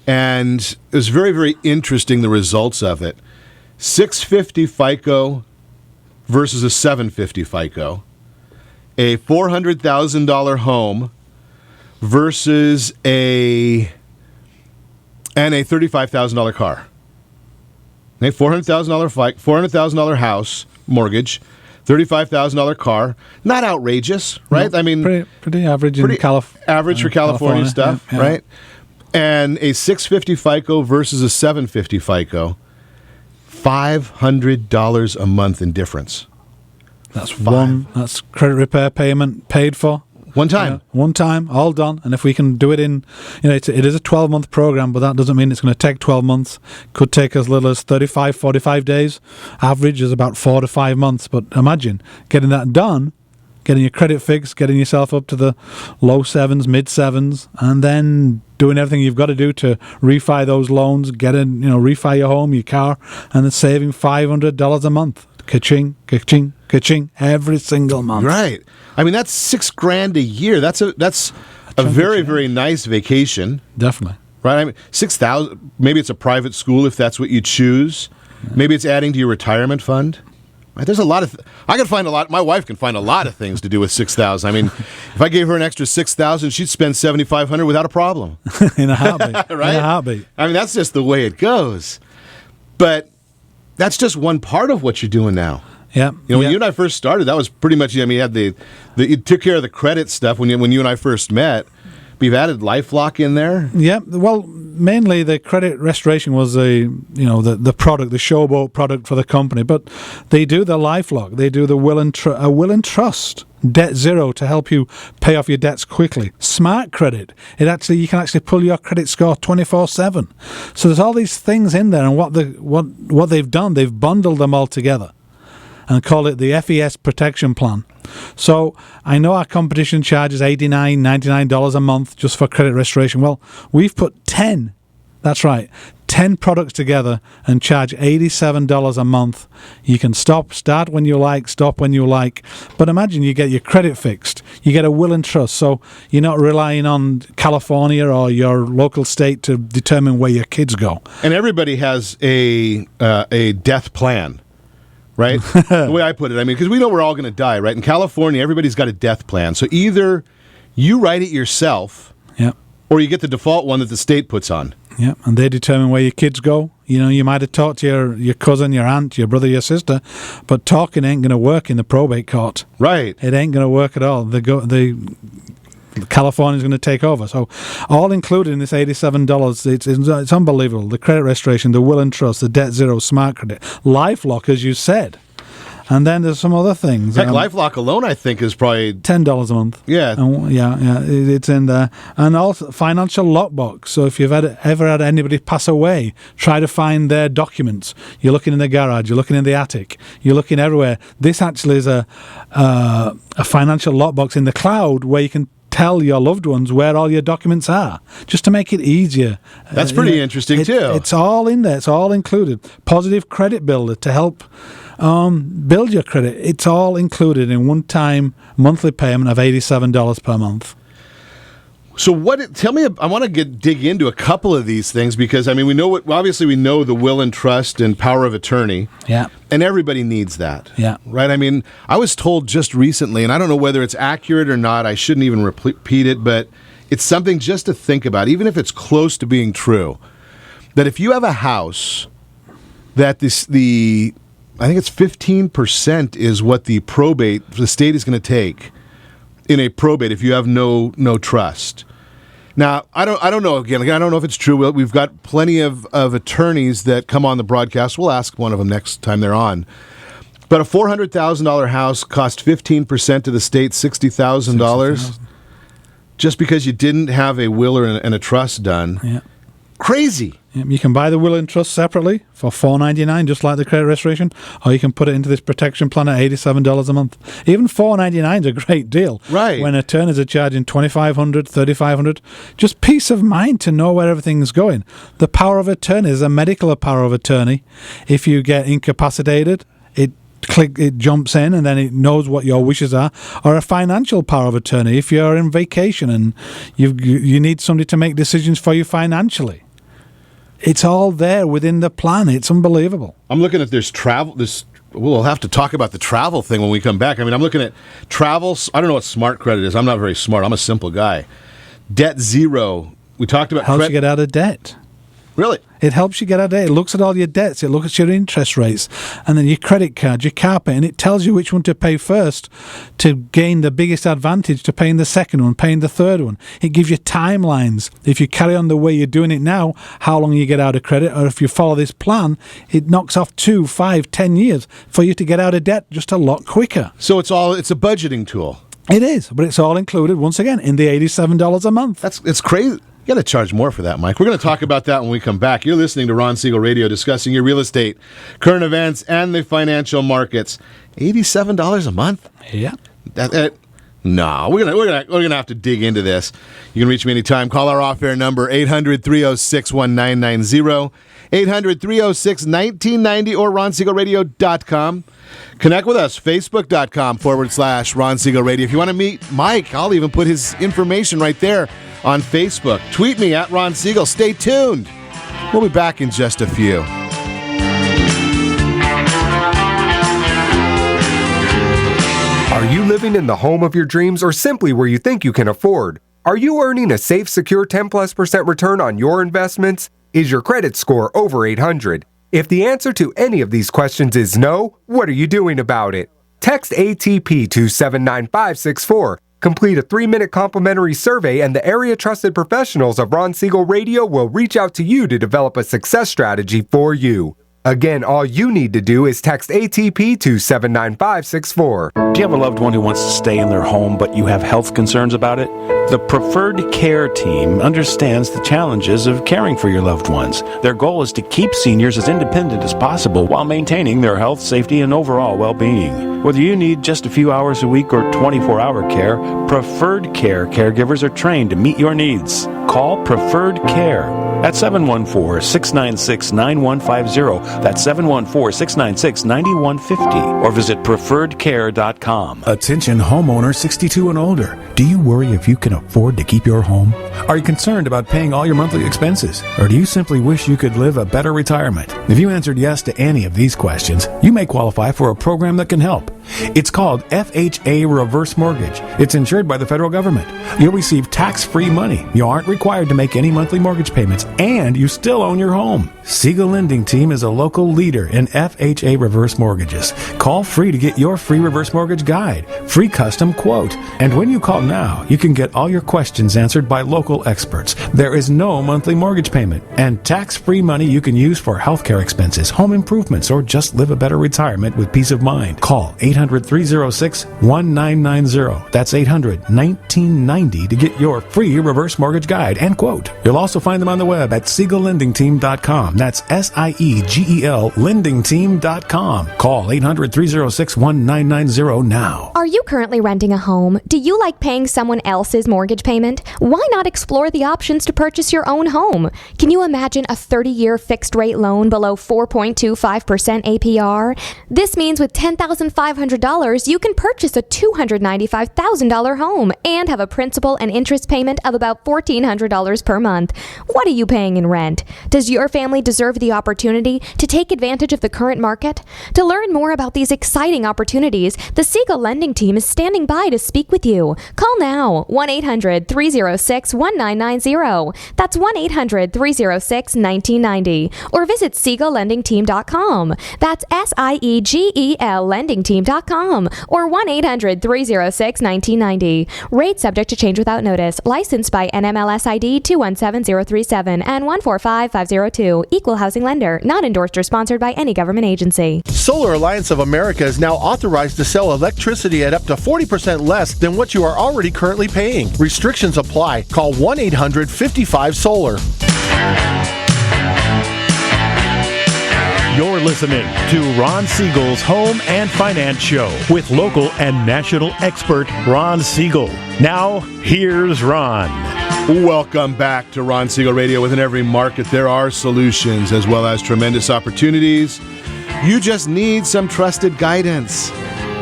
and it was very, very interesting, the results of it. 650 FICO, versus a 750 FICO, a $400,000 home versus a $35,000 car. Okay, $400,000 house mortgage, $35,000 car. Not outrageous, right? No, I mean, pretty average in average for California stuff, yeah. right? And a 650 FICO versus a 750 FICO, $500 a month in difference. That's That's credit repair payment paid for. One time. One time, all done. And if we can do it in, it is a 12-month program, but that doesn't mean it's going to take 12 months. Could take as little as 35, 45 days. Average is about 4 to 5 months. But imagine getting that done, getting your credit fixed, getting yourself up to the low 7s, mid 7s, and then doing everything you've got to do to refi those loans, refi your home, your car, and then saving $500 a month. Ka-ching, ka-ching, ka-ching, every single month. Right. I mean, that's $6,000 a year. That's a very, very nice vacation. Definitely. Right. I mean, $6,000. Maybe it's a private school if that's what you choose. Maybe it's adding to your retirement fund. Right. There's a lot of. I can find a lot. My wife can find a lot of things to do with $6,000. I mean, if I gave her an extra $6,000, she'd spend $7,500 without a problem. In a heartbeat. Right. In a heartbeat. I mean, that's just the way it goes. But that's just one part of what you're doing now. Yeah. When you and I first started, that was pretty much. I mean, you had you took care of the credit stuff when you and I first met. But you've added LifeLock in there. Yeah. Well, mainly the credit restoration was the product, the showboat product for the company. But they do the LifeLock. They do the will and trust. Debt Zero to help you pay off your debts quickly. Smart Credit. You can actually pull your credit score 24/7. So there's all these things in there, and what they've done, they've bundled them all together and call it the FES Protection Plan. So I know our competition charges $89, $99 a month just for credit restoration. Well, we've put 10 products together and charge $87 a month. You can start when you like, stop when you like. But imagine you get your credit fixed. You get a will and trust. So you're not relying on California or your local state to determine where your kids go. And everybody has a death plan. Right? The way I put it, I mean, because we know we're all going to die, right? In California, everybody's got a death plan. So either you write it yourself, or you get the default one that the state puts on. Yeah, and they determine where your kids go. You might have talked to your cousin, your aunt, your brother, your sister, but talking ain't going to work in the probate court. Right. It ain't going to work at all. California's going to take over. So all included in this $87, it's unbelievable. The credit restoration, the will and trust, the Debt Zero, Smart Credit, LifeLock, as you said. And then there's some other things. Heck, LifeLock alone, I think, is probably $10 a month. Yeah. It's in there. And also financial lockbox. So if you've ever had anybody pass away, try to find their documents. You're looking in the garage, you're looking in the attic, you're looking everywhere. This actually is a financial lockbox in the cloud where you can tell your loved ones where all your documents are, just to make it easier. That's pretty interesting, too. It's all in there. It's all included. Positive Credit Builder to help build your credit. It's all included in one-time monthly payment of $87 per month. So tell me, I want to dig into a couple of these things because, I mean, we know the will and trust and power of attorney. Yeah. And everybody needs that. Yeah. Right? I mean, I was told just recently, and I don't know whether it's accurate or not, I shouldn't even repeat it, but it's something just to think about, even if it's close to being true, that if you have a house that I think it's 15% is what the state is going to take in a probate if you have no trust. Now, I don't know. Again, I don't know if it's true. We've got plenty of attorneys that come on the broadcast. We'll ask one of them next time they're on. But a $400,000 house cost 15% to the state, $60,000, just because you didn't have a will and a trust done. Yeah. Crazy. You can buy the will and trust separately for $4.99, just like the credit restoration, or you can put it into this protection plan at $87 a month. Even $4.99 is a great deal. Right. When attorneys are charging $2,500, $3,500, just peace of mind to know where everything's going. The power of attorney is a medical power of attorney. If you get incapacitated, it jumps in and then it knows what your wishes are. Or a financial power of attorney if you're in vacation and you need somebody to make decisions for you financially. It's all there within the plan. It's unbelievable. I'm looking at this travel. we'll have to talk about the travel thing when we come back. I mean, I'm looking at travel. I don't know what smart credit is. I'm not very smart. I'm a simple guy. Debt zero. We talked about helps you get out of debt. Really? It helps you get out of debt. It looks at all your debts. It looks at your interest rates, and then your credit card, your car pay, and it tells you which one to pay first to gain the biggest advantage to paying the second one, paying the third one. It gives you timelines. If you carry on the way you're doing it now, how long you get out of credit, or if you follow this plan, it knocks off 2, 5, 10 years for you to get out of debt just a lot quicker. So it's a budgeting tool. It is, but it's all included, once again, in the $87 a month. It's crazy. You got to charge more for that, Mike. We're going to talk about that when we come back. You're listening to Ron Siegel Radio, discussing your real estate, current events, and the financial markets. $87 a month? Yeah. No, we're gonna have to dig into this. You can reach me anytime. Call our off-air number 800-306-1990, 800-306-1990, or RonSiegelRadio.com. Connect with us, Facebook.com/Ron Siegel Radio. If you want to meet Mike, I'll even put his information right there on Facebook. Tweet me at Ron Siegel. Stay tuned. We'll be back in just a few. Are you living in the home of your dreams or simply where you think you can afford? Are you earning a safe, secure 10+% return on your investments? Is your credit score over 800? If the answer to any of these questions is no, what are you doing about it? Text ATP to 79564. Complete a 3-minute complimentary survey, and the area-trusted professionals of Ron Siegel Radio will reach out to you to develop a success strategy for you. Again, all you need to do is text ATP to 79564. Do you have a loved one who wants to stay in their home, but you have health concerns about it? The Preferred Care team understands the challenges of caring for your loved ones. Their goal is to keep seniors as independent as possible while maintaining their health, safety, and overall well-being. Whether you need just a few hours a week or 24-hour care, Preferred Care caregivers are trained to meet your needs. Call Preferred Care at 714-696-9150. That's 714-696-9150. Or visit preferredcare.com. Attention homeowner 62 and older. Do you worry if you can afford to keep your home? Are you concerned about paying all your monthly expenses? Or do you simply wish you could live a better retirement? If you answered yes to any of these questions, you may qualify for a program that can help. It's called FHA Reverse Mortgage. It's insured by the federal government. You'll receive tax-free money. You aren't required to make any monthly mortgage payments, and you still own your home. Siegel Lending Team is a local leader in FHA reverse mortgages. Call free to get your free reverse mortgage guide, free custom quote. And when you call now, you can get all your questions answered by local experts. There is no monthly mortgage payment, and tax-free money you can use for healthcare expenses, home improvements, or just live a better retirement with peace of mind. Call 800-306-1990. That's 800-1990 to get your free reverse mortgage guide and quote. You'll also find them on the web at SiegelLendingTeam.com. That's SIEGEL LendingTeam.com. Call 800-306-1990 now. Are you currently renting a home? Do you like paying someone else's mortgage payment? Why not explore the options to purchase your own home? Can you imagine a 30-year fixed-rate loan below 4.25% APR? This means with $10,500, you can purchase a $295,000 home and have a principal and interest payment of about $1,400 per month. What are you paying in rent? Does your family deserve the opportunity to take advantage of the current market? To learn more about these exciting opportunities, the Siegel Lending Team is standing by to speak with you. Call now, 1-800-306-1990. That's 1-800-306-1990. Or visit SiegelLendingTeam.com. That's SIEGEL LendingTeam.com. Or 1-800-306-1990. Rate subject to change without notice. Licensed by NMLS ID 217037 and 145502. Equal housing lender. Not endorsed or sponsored by any government agency. Solar Alliance of America is now authorized to sell electricity at up to 40% less than what you are already currently paying. Restrictions apply. Call 1-800-55-SOLAR. You're listening to Ron Siegel's Home and Finance Show with local and national expert Ron Siegel. Now, here's Ron. Welcome back to Ron Siegel Radio. Within every market, there are solutions as well as tremendous opportunities. You just need some trusted guidance.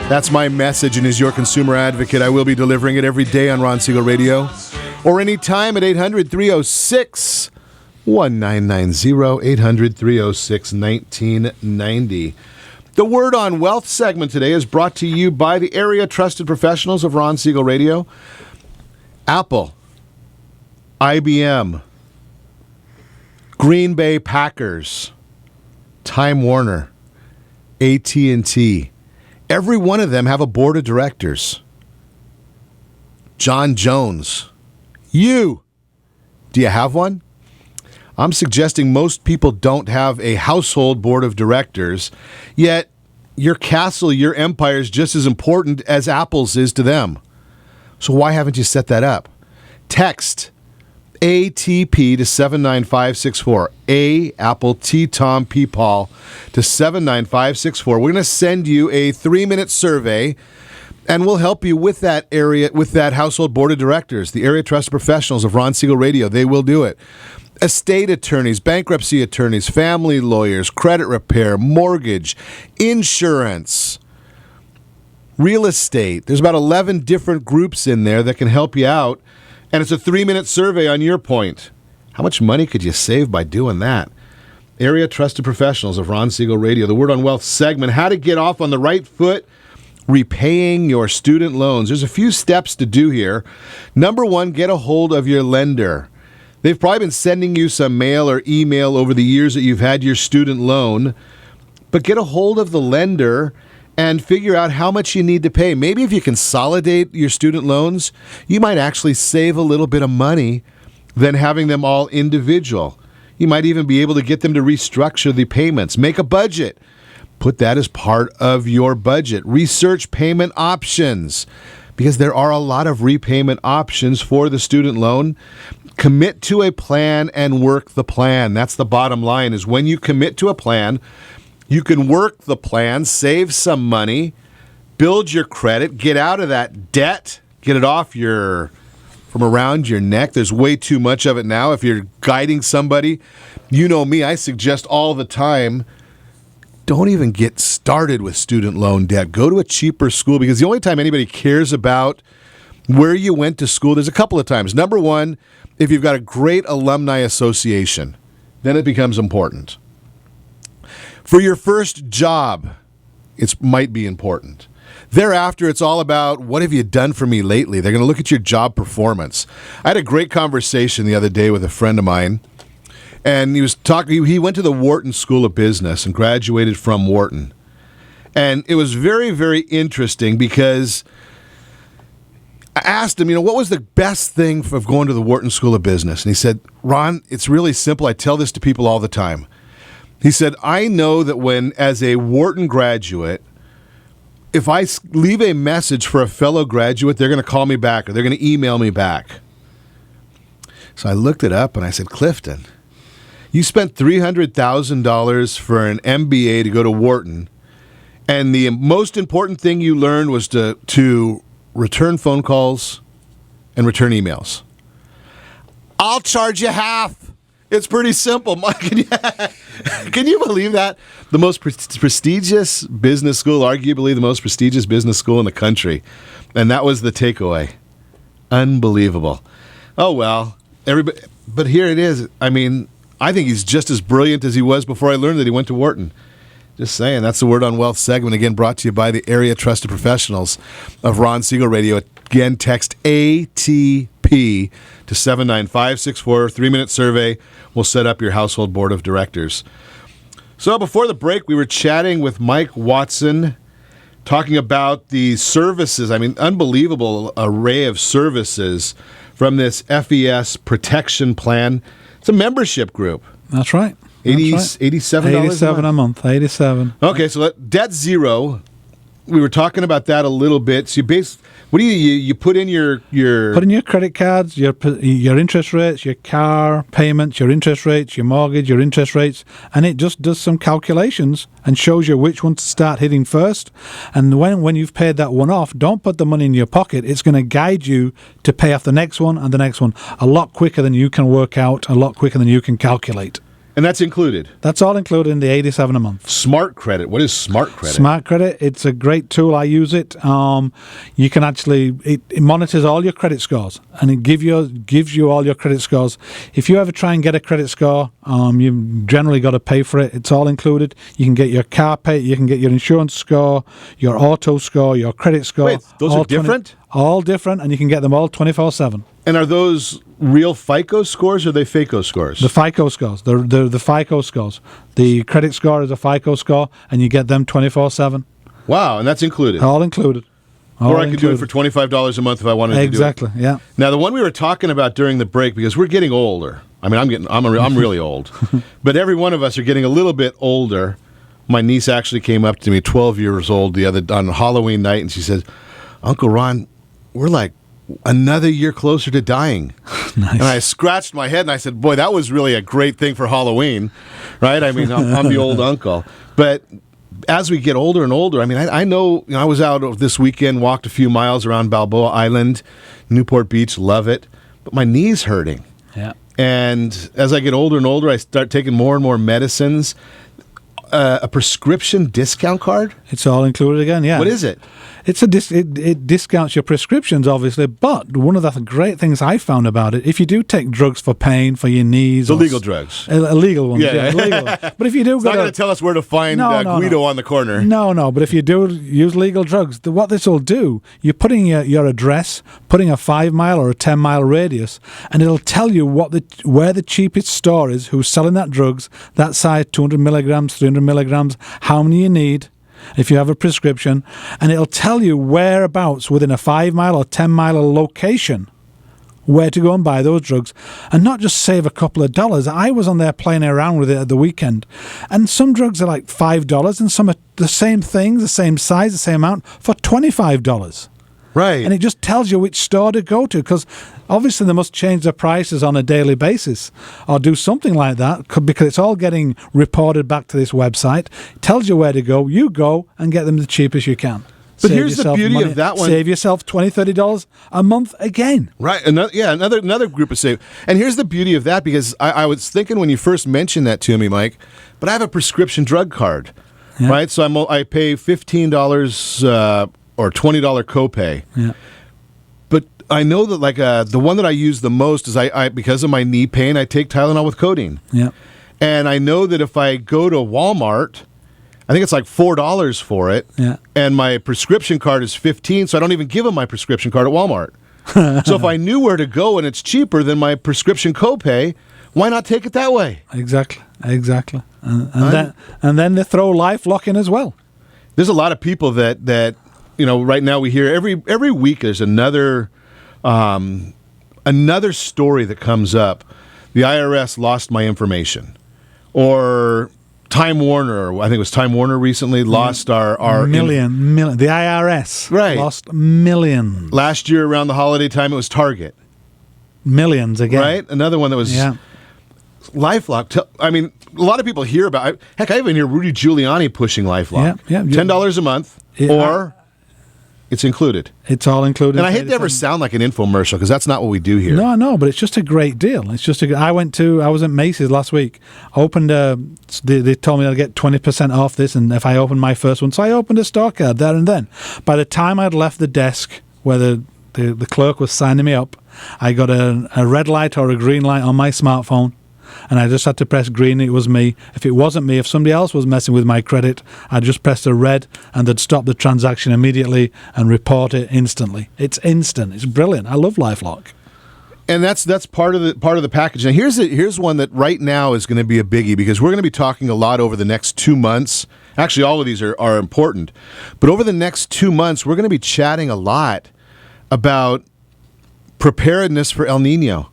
That's my message, and as your consumer advocate, I will be delivering it every day on Ron Siegel Radio or anytime at 800-306-1990, 800-306-1990. The Word on Wealth segment today is brought to you by the area trusted professionals of Ron Siegel Radio. Apple, IBM, Green Bay Packers, Time Warner, AT&T. Every one of them have a board of directors. John Jones. You. Do you have one? I'm suggesting most people don't have a household board of directors, yet your castle, your empire is just as important as Apple's is to them. So why haven't you set that up? Text ATP to 79564. A, Apple, T, Tom, P, Paul to 79564. We're going to send you a 3-minute survey, and we'll help you with that area, with that household board of directors, the area trusted professionals of Ron Siegel Radio. They will do it. Estate attorneys, bankruptcy attorneys, family lawyers, credit repair, mortgage, insurance, real estate. There's about 11 different groups in there that can help you out. And it's a 3-minute survey on your point. How much money could you save by doing that? Area trusted professionals of Ron Siegel Radio. The Word on Wealth segment, how to get off on the right foot repaying your student loans. There's a few steps to do here. Number one, get a hold of your lender. They've probably been sending you some mail or email over the years that you've had your student loan, but get a hold of the lender and figure out how much you need to pay. Maybe if you consolidate your student loans, you might actually save a little bit of money than having them all individual. You might even be able to get them to restructure the payments. Make a budget. Put that as part of your budget. Research payment options, because there are a lot of repayment options for the student loan. Commit to a plan and work the plan. That's the bottom line, is when you commit to a plan, you can work the plan, save some money, build your credit, get out of that debt, get it off from around your neck. There's way too much of it now. If you're guiding somebody, you know me, I suggest all the time, don't even get started with student loan debt. Go to a cheaper school, because the only time anybody cares about where you went to school, there's a couple of times. Number one, if you've got a great alumni association, then it becomes important. For your first job, it might be important. Thereafter, it's all about, what have you done for me lately? They're going to look at your job performance. I had a great conversation the other day with a friend of mine, and he went to the Wharton School of Business and graduated from Wharton. And it was very, very interesting, because I asked him, what was the best thing of going to the Wharton School of Business? And he said, Ron, it's really simple. I tell this to people all the time. He said, I know that as a Wharton graduate, if I leave a message for a fellow graduate, they're going to call me back or they're going to email me back. So I looked it up and I said, Clifton, you spent $300,000 for an MBA to go to Wharton, and the most important thing you learned was to return phone calls and return emails. I'll charge you half. It's pretty simple. Can you believe that? The most prestigious business school, arguably the most prestigious business school in the country. And that was the takeaway. Unbelievable. Oh, well, everybody. But here it is. I mean, I think he's just as brilliant as he was before I learned that he went to Wharton. Just saying. That's the Word on Wealth segment, again brought to you by the area trusted professionals of Ron Siegel Radio. Again, text ATP to 79564. 3-minute survey will set up your household board of directors. So before the break, we were chatting with Mike Watson, talking about the services. I mean, unbelievable array of services from this FES protection plan. It's a membership group. That's right. $87 $87 a month. 87. Okay, so debt zero. We were talking about that a little bit. So what do you put in your put in your credit cards, your interest rates, your car payments, your interest rates, your mortgage, your interest rates, and it just does some calculations and shows you which one to start hitting first. And when you've paid that one off, don't put the money in your pocket. It's going to guide you to pay off the next one and the next one a lot quicker than you can work out, a lot quicker than you can calculate. And that's included? That's all included in the $87 a month. Smart Credit. What is Smart Credit? Smart Credit, it's a great tool. I use it. You can actually, it monitors all your credit scores, and it gives you all your credit scores. If you ever try and get a credit score, you've generally got to pay for it. It's all included. You can get your car pay, you can get your insurance score, your auto score, your credit score. Wait, those are different? All different, and you can get them all 24/7. And are those real FICO scores or are they FICO scores? The FICO scores. They're the FICO scores. The credit score is a FICO score, and you get them 24/7. Wow, and that's included? All included. Or I could do it for $25 a month if I wanted to do it. Exactly, yeah. Now, the one we were talking about during the break, because we're getting older. I mean, I'm really old. But every one of us are getting a little bit older. My niece actually came up to me, 12 years old, on Halloween night, and she said, Uncle Ron, we're like another year closer to dying. Nice. And I scratched my head and I said, boy, that was really a great thing for Halloween, right? I mean, I'm the old uncle. But as we get older and older, I mean, I know, I was out this weekend, walked a few miles around Balboa Island, Newport Beach, love it, but my knee's hurting. Yeah. And as I get older and older, I start taking more and more medicines. A prescription discount card? It's all included again, yeah. What is it? It's it discounts your prescriptions, obviously, but one of the great things I found about it, if you do take drugs for pain, for your knees... The legal drugs. Illegal ones, yeah. Illegal. But if you do... It's not going to tell us where to find Guido on the corner. No, but if you do use legal drugs, what this will do, you're putting your address, putting a 5-mile or a 10-mile radius, and it'll tell you where the cheapest store is, who's selling that drugs, that size, 200 milligrams, 300 milligrams, how many you need, if you have a prescription, and it'll tell you whereabouts within a 5-mile or 10-mile location where to go and buy those drugs, and not just save a couple of dollars. I was on there playing around with it at the weekend, and some drugs are like $5, and some are the same things, the same size, the same amount, for $25. Right. And it just tells you which store to go to, because obviously they must change their prices on a daily basis or do something like that, because it's all getting reported back to this website. It tells you where to go. You go and get them the cheapest you can. But here's the beauty of that one. Save yourself $20, $30 a month again. Right. Another group of save. And here's the beauty of that, because I was thinking when you first mentioned that to me, Mike, but I have a prescription drug card, right? So I pay $15 or $20 copay. Yeah. But I know that the one that I use the most is I because of my knee pain, I take Tylenol with codeine. Yeah. And I know that if I go to Walmart, I think it's like $4 for it. Yeah. And my prescription card is $15, so I don't even give them my prescription card at Walmart. So if I knew where to go and it's cheaper than my prescription copay, why not take it that way? Exactly. And then they throw LifeLock in as well. There's a lot of people that right now we hear every week there's another story that comes up. The IRS lost my information, or Time Warner. I think it was Time Warner recently lost our million. The IRS lost millions last year around the holiday time. It was Target. Millions again. Right, another one that was LifeLock. I mean, a lot of people hear about. Heck, I even hear Rudy Giuliani pushing LifeLock. $10 a month, or it's included. It's all included. And I hate to ever sound like an infomercial, because that's not what we do here. No, but it's just a great deal. It's just I was at Macy's last week. Opened they told me I'd get 20% off this, and if I opened my first one, so I opened a store card there and then. By the time I'd left the desk where the clerk was signing me up, I got a red light or a green light on my smartphone. And I just had to press green. It was me. If it wasn't me, if somebody else was messing with my credit, I'd just press the red, and they'd stop the transaction immediately and report it instantly. It's instant. It's brilliant. I love LifeLock. And that's part of the package. Now here's one that right now is going to be a biggie, because we're going to be talking a lot over the next 2 months. Actually, all of these are important, but over the next 2 months, we're going to be chatting a lot about preparedness for El Nino.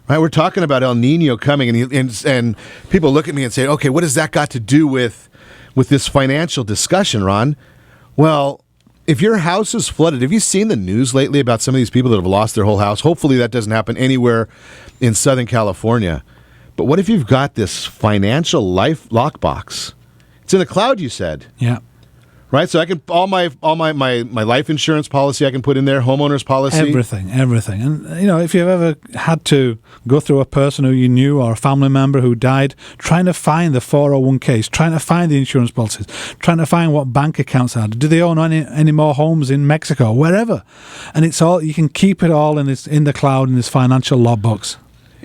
Right, we're talking about El Nino coming, and people look at me and say, "Okay, what has that got to do with this financial discussion, Ron?" Well, if your house is flooded, have you seen the news lately about some of these people that have lost their whole house? Hopefully, that doesn't happen anywhere in Southern California. But what if you've got this financial life lockbox? It's in the cloud, you said. Yeah. Right, so I can all my life insurance policy I can put in there, homeowners policy, everything. And if you've ever had to go through a person who you knew or a family member who died, trying to find the 401ks, trying to find the insurance policies, trying to find what bank accounts are, do they own any more homes in Mexico, wherever, and it's all you can keep it all in the cloud in this financial logbooks.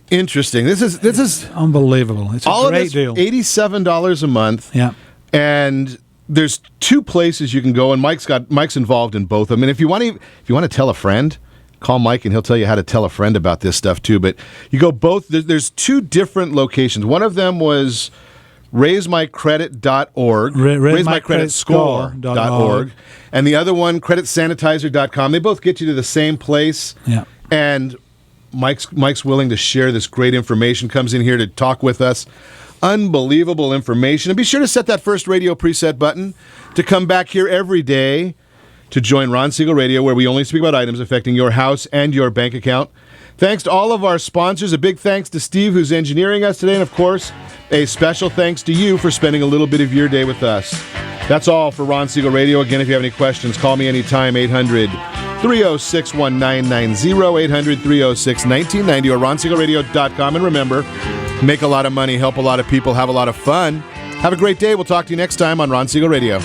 Interesting. This is unbelievable. It's a great deal. $87 a month. Yeah, and there's two places you can go, and Mike's involved in both of them. And if you want to tell a friend, call Mike, and he'll tell you how to tell a friend about this stuff too. But you go both. There's two different locations. One of them was raisemycredit.org, raisemycreditscore.org, and the other one, creditsanitizer.com. They both get you to the same place. Yeah, and Mike's willing to share this great information. Comes in here to talk with us. Unbelievable information. And be sure to set that first radio preset button to come back here every day to join Ron Siegel Radio, where we only speak about items affecting your house and your bank account. Thanks to all of our sponsors. A big thanks to Steve, who's engineering us today. And, of course, a special thanks to you for spending a little bit of your day with us. That's all for Ron Siegel Radio. Again, if you have any questions, call me anytime, 800-306-1990, 800-306-1990, or ronsiegelradio.com. And remember, make a lot of money, help a lot of people, have a lot of fun. Have a great day. We'll talk to you next time on Ron Siegel Radio.